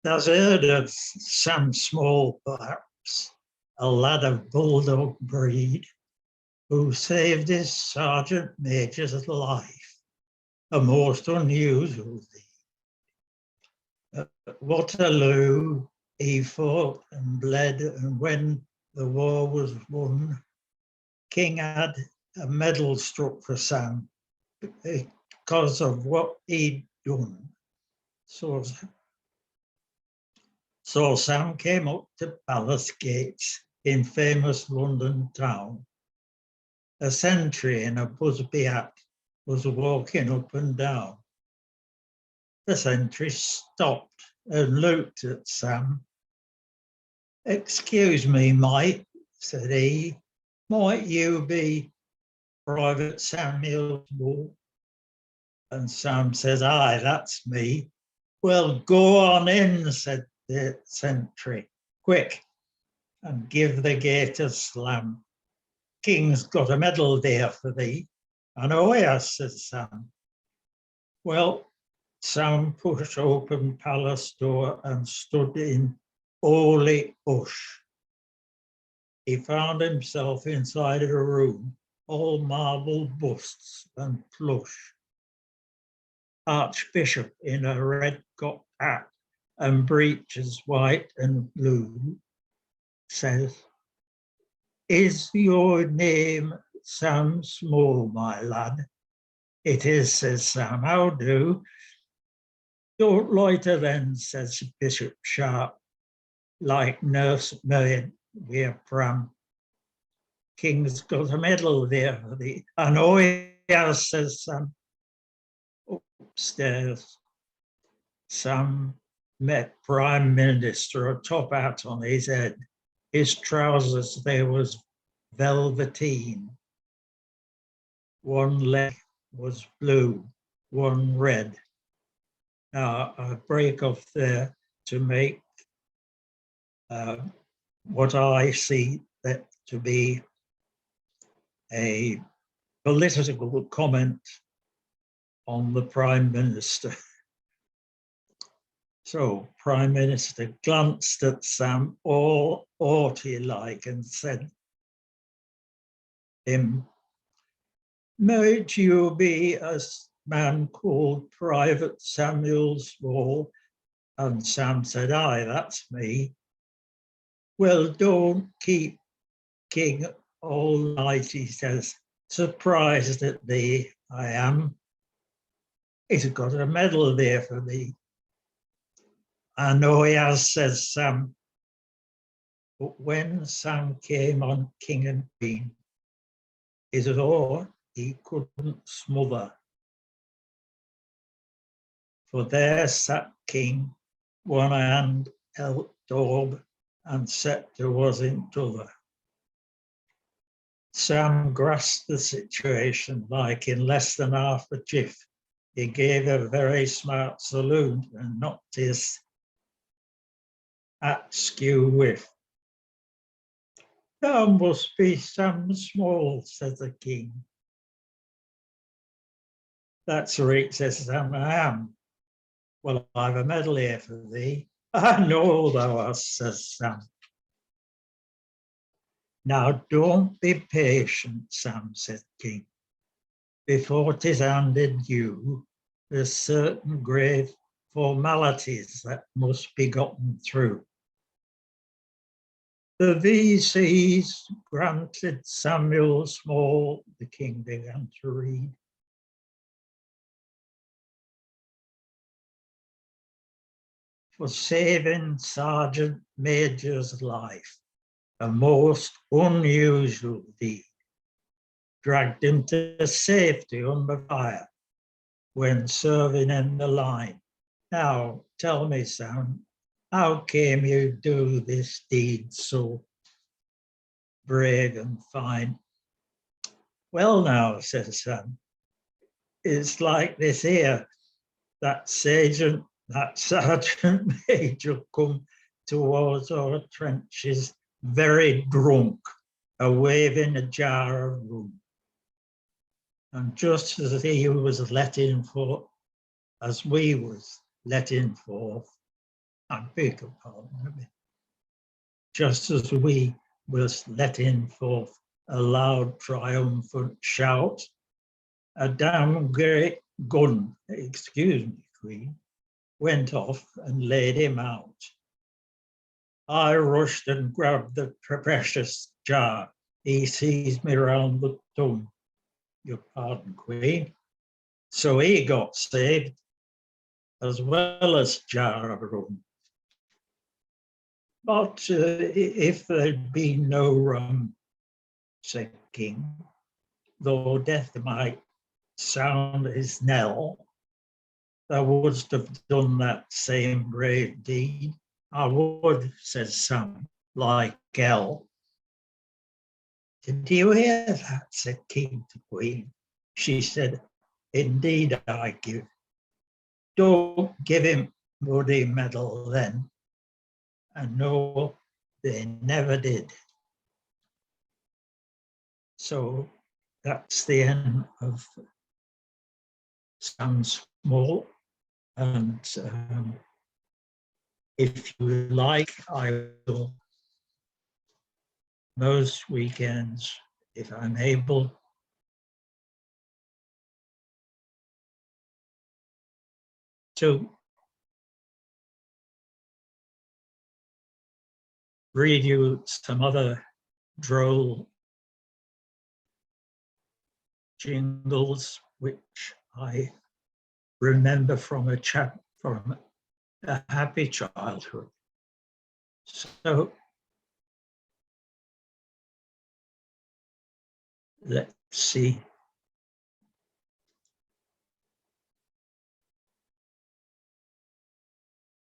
There's heard of Sam Small, perhaps, a lad of bulldog breed, who saved his sergeant major's life, a most unusual deed. At Waterloo, he fought and bled, and when the war was won, King had a medal struck for Sam because of what he'd done. So Sam came up to Palace Gates in famous London town. A sentry in a Busby hat was walking up and down. The sentry stopped and looked at Sam. "Excuse me, mate," said he, "might you be Private Samuel Small?" And Sam says, "Aye, that's me." "Well, go on in," said the sentry, "quick, and give the gate a slam. King's got a medal there for thee." "I know he has," says Sam. Well, Sam pushed open palace door and stood in holy hush. He found himself inside a room, all marble busts and plush. Archbishop in a red cocked hat and breeches white and blue says, "Is your name Sam Small, my lad?" "It is," says Sam. "How do?" "Don't loiter then," says Bishop Sharp, like nursemaid with a pram. "King's got a medal there for thee." "I know he has," says Sam. Upstairs, Sam met Prime Minister, a top hat on his head. His trousers, they was velveteen. One leg was blue, one red. Now, I break off there to make what I see that to be a political comment on the Prime Minister. So, Prime Minister glanced at Sam all haughty-like and said, "Might you be a man called Private Samuel Small?" And Sam said, "Aye, that's me." "Well, don't keep King all night," he says. "Surprised at thee, I am. He's got a medal there for thee." "I know he has," says Sam. But when Sam came on King and Queen, his oar he couldn't smother. For there sat King, one hand held orb, and sceptre was in t'other. Sam grasped the situation like in less than half a jiff. He gave a very smart salute and knocked his hat skew whiff. "Thou must be Sam Small," said the King. "That's right," says Sam, "I am." "Well, I've a medal here for thee." "I know thou hast," says Sam. "Now don't be patient, Sam," said King. "Before 'tis handed you, there's certain grave formalities that must be gotten through." "The VC's granted Samuel Small," the King began to read. "For saving Sergeant Major's life, a most unusual deed. Dragged him to safety under fire when serving in the line. Now, tell me, Sam, how came you to do this deed so brave and fine?" "Well now," says Sam, "it's like this here, that Sergeant Major come towards our trenches very drunk, a waving a jar of rum. And just as he was letting forth, as we was letting forth, I beg your pardon. Just as we was letting forth a loud, triumphant shout, a damn great gun, excuse me, Queen, went off and laid him out. I rushed and grabbed the precious jar. He seized me round the tongue. Your pardon, Queen. So he got saved, as well as jar of rum. But if there'd been no rum, said King, though death might sound his knell, thou wouldst have done that same brave deed. I would, said Sam, like hell. Did you hear that? Said King to Queen. She said, indeed I give. Don't give him bloody medal then. And no, they never did. So that's the end of Sam Small. And if you like, I will, most weekends, if I'm able, to read you some other droll jingles which I remember from a happy childhood. So let's see.